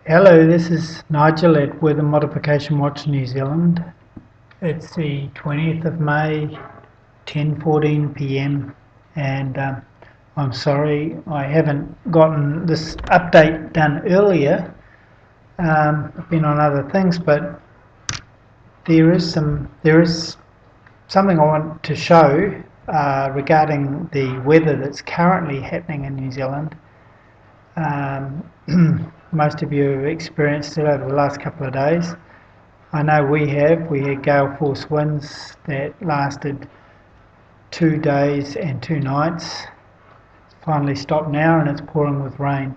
Hello, this is Nigel at Weather Modification Watch New Zealand. It's the 20th of May, 10:14 p.m. and I'm sorry I haven't gotten this update done earlier. I've been on other things, but there is something I want to show regarding the weather that's currently happening in New Zealand. Most of you have experienced it over the last couple of days. I know we have. We had gale force winds that lasted 2 days and 2 nights. It's finally stopped now and it's pouring with rain.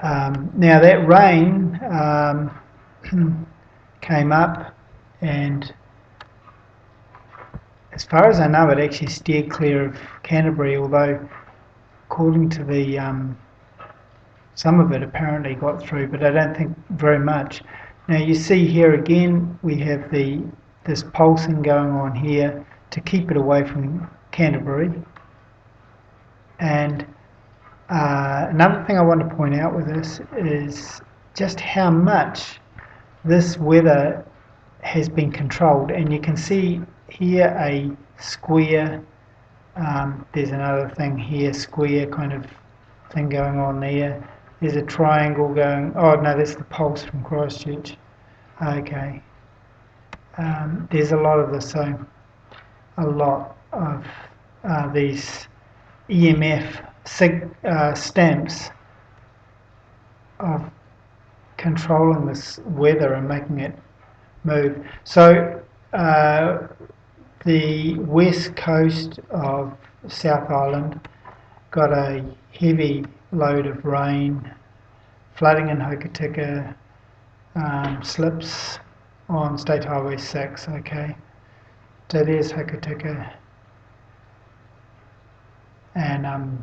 Now that rain came up, and as far as I know it actually steered clear of Canterbury, although according to the some of it apparently got through, but I don't think very much. Now you see here again we have this pulsing going on here to keep it away from Canterbury. And another thing I want to point out with this is just how much this weather has been controlled. And you can see here a square, there's another thing here, square kind of thing going on there. There's a triangle going, oh no, that's the pulse from Christchurch. Okay. There's a lot of this, so a lot of these EMF stamps of controlling this weather and making it move. So the west coast of South Island got a heavy load of rain, flooding in Hokitika, slips on State Highway 6, okay. So there's Hokitika, and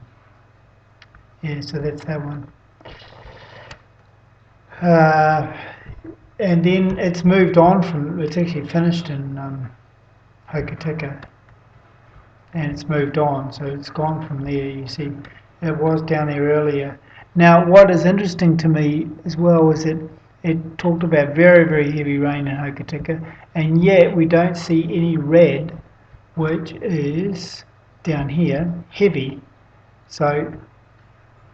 yeah, so that's that one. And then it's moved on from, it's actually finished in Hokitika, and it's moved on, so it's gone from there. You see, it was down there earlier. Now, what is interesting to me as well is that it talked about very, very heavy rain in Hokitika, and yet we don't see any red, which is down here, heavy. So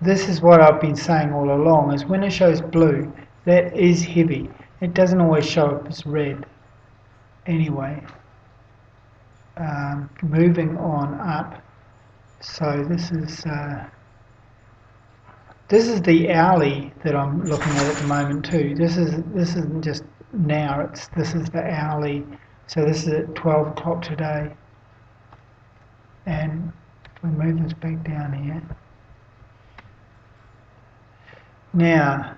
this is what I've been saying all along, is when it shows blue, that is heavy. It doesn't always show up as red. Anyway, moving on up. So this is the hourly that I'm looking at the moment too. This isn't just now. This is the hourly. So this is at 12 o'clock today. And if we move this back down here. Now,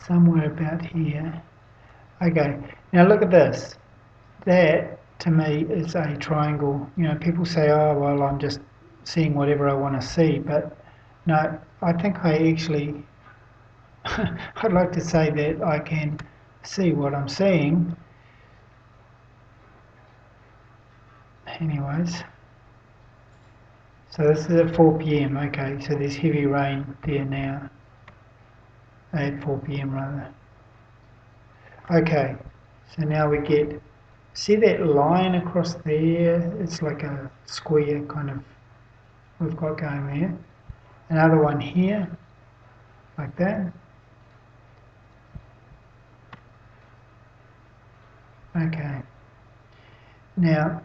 somewhere about here. Okay. Now look at this. That to me is a triangle. You know, people say, "Oh, well, I'm just seeing whatever I want to see," but no, I think I actually, I'd like to say that I can see what I'm seeing. Anyways, so this is at 4 p.m. Okay, so there's heavy rain there now. At 4 p.m. rather. Okay, so now we get, see that line across there? It's like a square kind of, we've got going there. Another one here, like that. Okay. Now,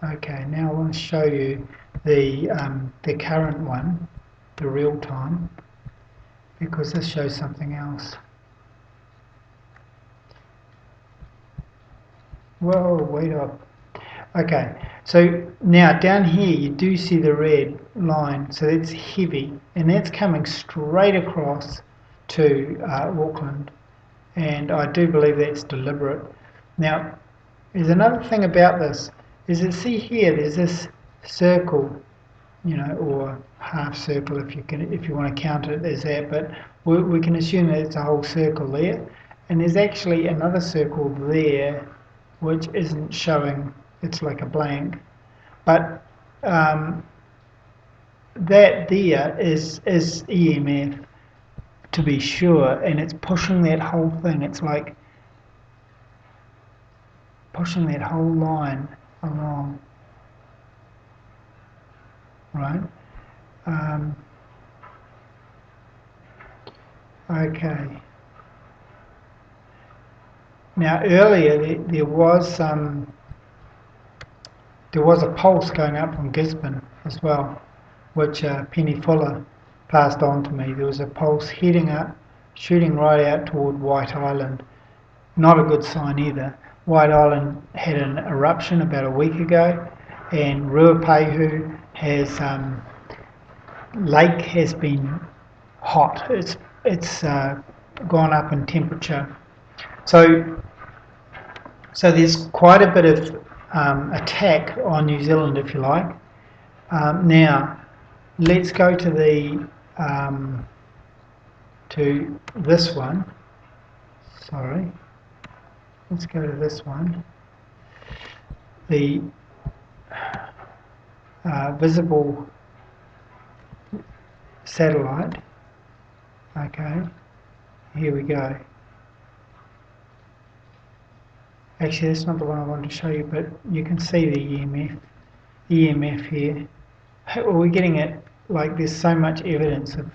okay. Now I want to show you the current one, the real time, because this shows something else. Whoa, wait up. Okay, so now down here you do see the red line, so that's heavy, and that's coming straight across to Auckland, and I do believe that's deliberate. Now, there's another thing about this, is that see here, there's this circle, you know, or half circle if you want to count it as that, but we can assume that it's a whole circle there, and there's actually another circle there which isn't showing, it's like a blank. But that there is EMF to be sure, and it's pushing that whole thing. It's like pushing that whole line along, right? Okay. Now earlier there was a pulse going up from Gisborne as well, which Penny Fuller passed on to me. There was a pulse heading up, shooting right out toward White Island. Not a good sign either. White Island had an eruption about a week ago, and Ruapehu lake has been hot. It's gone up in temperature. So there's quite a bit of attack on New Zealand, if you like. Now, let's go to this one. Sorry. Let's go to this one. The visible satellite. Okay. Here we go. Actually, that's not the one I wanted to show you, but you can see the EMF here. We're getting it like there's so much evidence of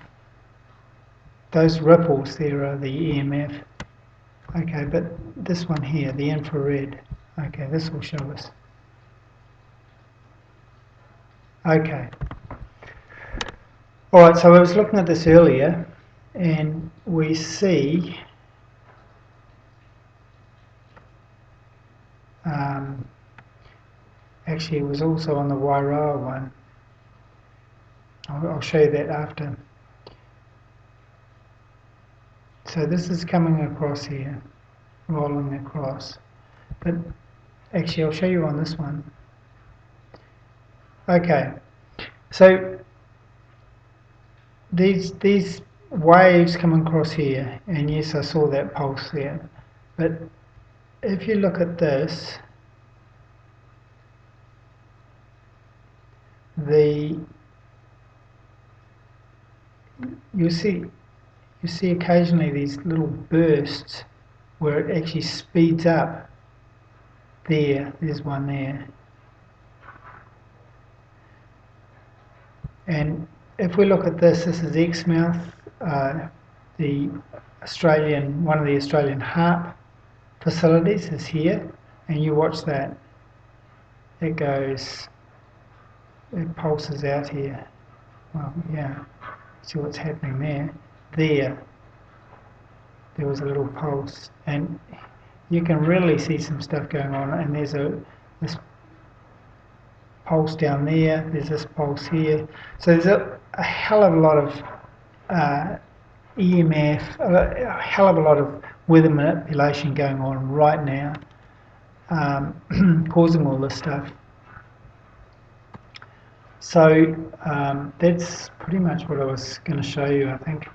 those ripples there are the EMF. Okay, but this one here, the infrared. Okay, this will show us. Okay. Alright, so I was looking at this earlier, and we see actually, it was also on the Wairoa one. I'll show you that after. So this is coming across here, rolling across. But actually, I'll show you on this one. Okay, so these waves coming across here, and yes, I saw that pulse there. But if you look at this, you see occasionally these little bursts where it actually speeds up. There's one there. And if we look at this is Exmouth, one of the Australian HARP facilities is here, and you watch that. It pulses out here. Well, yeah, see what's happening there. There was a little pulse, and you can really see some stuff going on, and there's this pulse down there, there's this pulse here. So there's a hell of a lot of EMF, a hell of a lot of weather manipulation going on right now, causing all this stuff. So that's pretty much what I was going to show you, I think.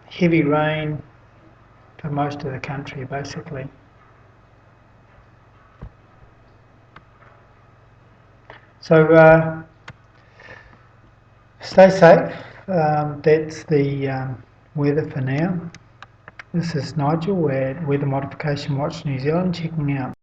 Heavy rain for most of the country, basically. So stay safe. That's the weather for now. This is Nigel at Weather Modification Watch New Zealand checking out.